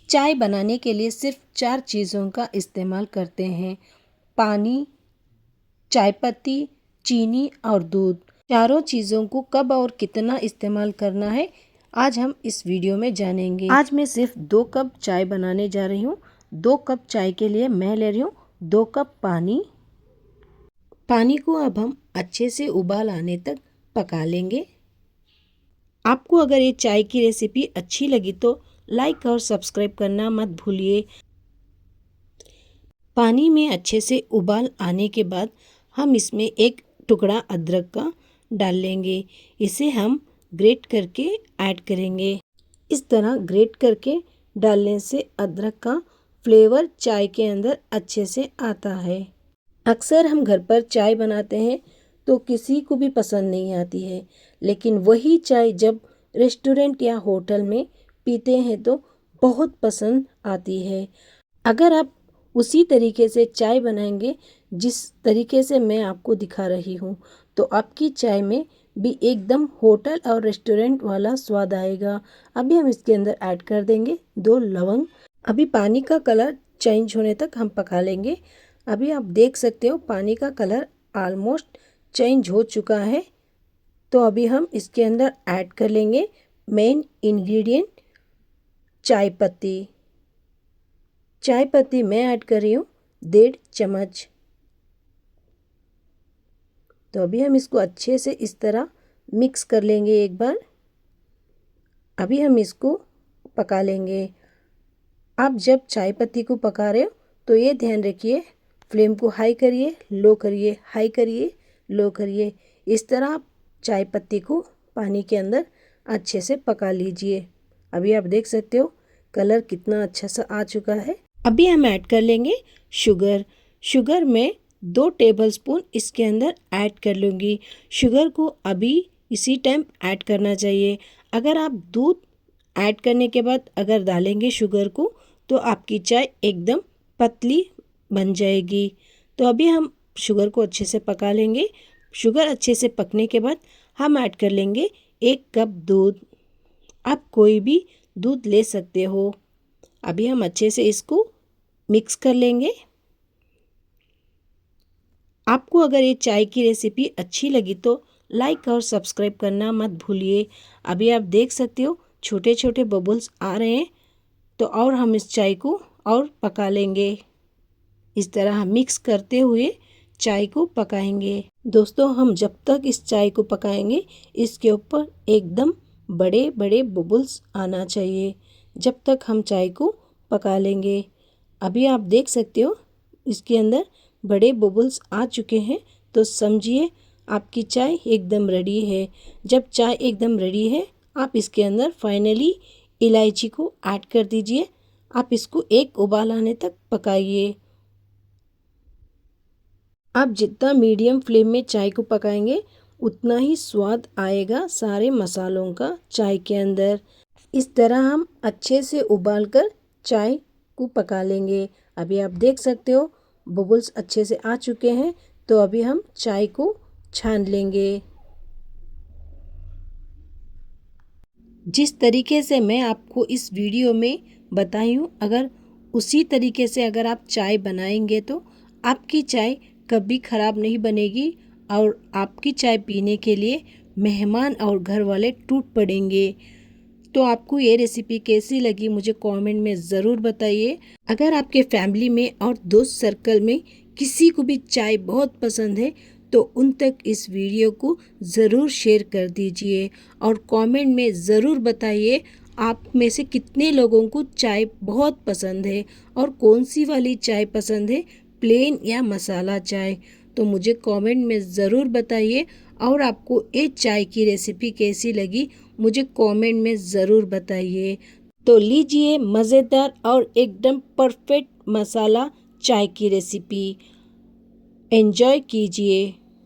चाय बनाने के लिए सिर्फ 4 चीज़ों का इस्तेमाल करते हैं। पानी, चाय पत्ती, चीनी और दूध। चारों चीज़ों को कब और कितना इस्तेमाल करना है, आज हम इस वीडियो में जानेंगे। आज मैं सिर्फ 2 कप चाय बनाने जा रही हूँ। 2 कप चाय के लिए मैं ले रही हूँ 2 कप पानी। पानी को अब हम अच्छे से उबाल आने तक पका लेंगे। आपको अगर ये चाय की रेसिपी अच्छी लगी तो लाइक और सब्सक्राइब करना मत भूलिए। पानी में अच्छे से उबाल आने के बाद हम इसमें एक टुकड़ा अदरक का डाल लेंगे। इसे हम ग्रेट करके ऐड करेंगे। इस तरह ग्रेट करके डालने से अदरक का फ्लेवर चाय के अंदर अच्छे से आता है। अक्सर हम घर पर चाय बनाते हैं तो किसी को भी पसंद नहीं आती है, लेकिन वही चाय जब रेस्टोरेंट या होटल में पीते हैं तो बहुत पसंद आती है। अगर आप उसी तरीके से चाय बनाएंगे जिस तरीके से मैं आपको दिखा रही हूँ, तो आपकी चाय में भी एकदम होटल और रेस्टोरेंट वाला स्वाद आएगा। अभी हम इसके अंदर ऐड कर देंगे 2 लवंग। अभी पानी का कलर चेंज होने तक हम पका लेंगे। अभी आप देख सकते हो पानी का कलर ऑलमोस्ट चेंज हो चुका है। तो अभी हम इसके अंदर ऐड कर लेंगे मेन इंग्रेडिएंट चाय पत्ती। चाय पत्ती मैं ऐड कर रही हूँ 1.5 चम्मच। तो अभी हम इसको अच्छे से इस तरह मिक्स कर लेंगे एक बार। अभी हम इसको पका लेंगे। आप जब चाय पत्ती को पका रहे हो तो ये ध्यान रखिए, फ्लेम को हाई करिए, लो करिए, हाई करिए, लो करिए। इस तरह आप चाय पत्ती को पानी के अंदर अच्छे से पका लीजिए। अभी आप देख सकते हो कलर कितना अच्छा सा आ चुका है। अभी हम ऐड कर लेंगे शुगर। शुगर में 2 टेबलस्पून इसके अंदर ऐड कर लूँगी। शुगर को अभी इसी टाइम ऐड करना चाहिए। अगर आप दूध ऐड करने के बाद अगर डालेंगे शुगर को तो आपकी चाय एकदम पतली बन जाएगी। तो अभी हम शुगर को अच्छे से पका लेंगे। शुगर अच्छे से पकने के बाद हम ऐड कर लेंगे 1 कप दूध। आप कोई भी दूध ले सकते हो। अभी हम अच्छे से इसको मिक्स कर लेंगे। आपको अगर ये चाय की रेसिपी अच्छी लगी तो लाइक और सब्सक्राइब करना मत भूलिए। अभी आप देख सकते हो छोटे छोटे बबल्स आ रहे हैं, तो और हम इस चाय को और पका लेंगे। इस तरह हम मिक्स करते हुए चाय को पकाएंगे। दोस्तों, हम जब तक इस चाय को पकाएंगे इसके ऊपर एकदम बड़े बड़े बबल्स आना चाहिए, जब तक हम चाय को पका लेंगे। अभी आप देख सकते हो इसके अंदर बड़े बबल्स आ चुके हैं, तो समझिए आपकी चाय एकदम रेडी है। जब चाय एकदम रेडी है आप इसके अंदर फाइनली इलायची को ऐड कर दीजिए। आप इसको एक उबाल आने तक पकाइए। आप जितना मीडियम फ्लेम में चाय को पकाएंगे उतना ही स्वाद आएगा सारे मसालों का चाय के अंदर। इस तरह हम अच्छे से उबालकर चाय को पका लेंगे। अभी आप देख सकते हो बबल्स अच्छे से आ चुके हैं, तो अभी हम चाय को छान लेंगे। जिस तरीके से मैं आपको इस वीडियो में बताई हूँ, अगर उसी तरीके से अगर आप चाय बनाएंगे तो आपकी चाय कभी ख़राब नहीं बनेगी और आपकी चाय पीने के लिए मेहमान और घर वाले टूट पड़ेंगे। तो आपको ये रेसिपी कैसी लगी मुझे कमेंट में ज़रूर बताइए। अगर आपके फैमिली में और दोस्त सर्कल में किसी को भी चाय बहुत पसंद है तो उन तक इस वीडियो को ज़रूर शेयर कर दीजिए और कमेंट में ज़रूर बताइए आप में से कितने लोगों को चाय बहुत पसंद है और कौन सी वाली चाय पसंद है, प्लेन या मसाला चाय। तो मुझे कमेंट में ज़रूर बताइए और आपको ये चाय की रेसिपी कैसी लगी मुझे कमेंट में ज़रूर बताइए। तो लीजिए मज़ेदार और एकदम परफेक्ट मसाला चाय की रेसिपी, एंजॉय कीजिए।